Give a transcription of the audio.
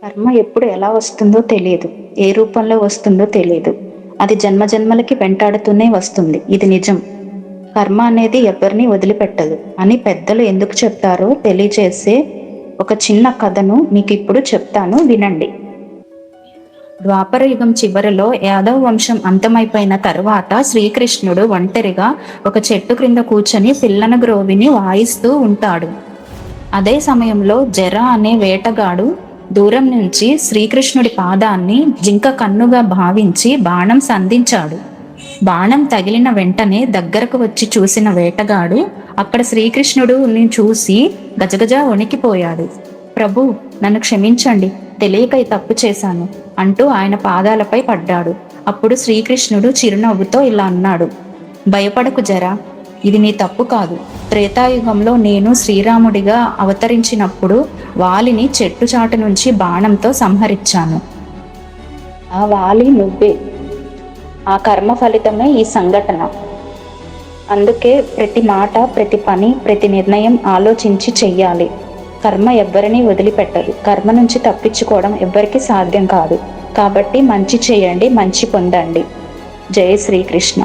కర్మ ఎప్పుడు ఎలా వస్తుందో తెలియదు. ఏ రూపంలో వస్తుందో తెలియదు. అది జన్మజన్మలకి వెంటాడుతూనే వస్తుంది. ఇది నిజం. కర్మ అనేది ఎవరిని వదిలిపెట్టదు అని పెద్దలు ఎందుకు చెప్తారో తెలియచేసే ఒక చిన్న కథను మీకు ఇప్పుడు చెప్తాను, వినండి. ద్వాపర యుగం చివరిలో యాదవ వంశం అంతమైపోయిన తర్వాత శ్రీకృష్ణుడు ఒంటరిగా ఒక చెట్టు క్రింద కూర్చొని పిల్లన గ్రోవిని వాయిస్తూ ఉంటాడు. అదే సమయంలో జర అనే వేటగాడు దూరం నుంచి శ్రీకృష్ణుడి పాదాన్ని జింక కన్నుగా భావించి బాణం సంధించాడు. బాణం తగిలిన వెంటనే దగ్గరకు వచ్చి చూసిన వేటగాడు అక్కడ శ్రీకృష్ణుడుని చూసి గజగజ వణికిపోయాడు. ప్రభు, నన్ను క్షమించండి, తెలియక ఈ తప్పు చేశాను అంటూ ఆయన పాదాలపై పడ్డాడు. అప్పుడు శ్రీకృష్ణుడు చిరునవ్వుతో ఇలా అన్నాడు, భయపడకు జరా, ఇది నీ తప్పు కాదు. త్రేతాయుగంలో నేను శ్రీరాముడిగా అవతరించినప్పుడు వాలిని చెట్టు చాటు నుంచి బాణంతో సంహరించాను. ఆ వాలి నువ్వే. ఆ కర్మ ఫలితమే ఈ సంఘటన. అందుకే ప్రతి మాట, ప్రతి పని, ప్రతి నిర్ణయం ఆలోచించి చెయ్యాలి. కర్మ ఎవ్వరినీ వదిలిపెట్టదు. కర్మ నుంచి తప్పించుకోవడం ఎవ్వరికీ సాధ్యం కాదు. కాబట్టి మంచి చేయండి, మంచి పొందండి. జై శ్రీకృష్ణ.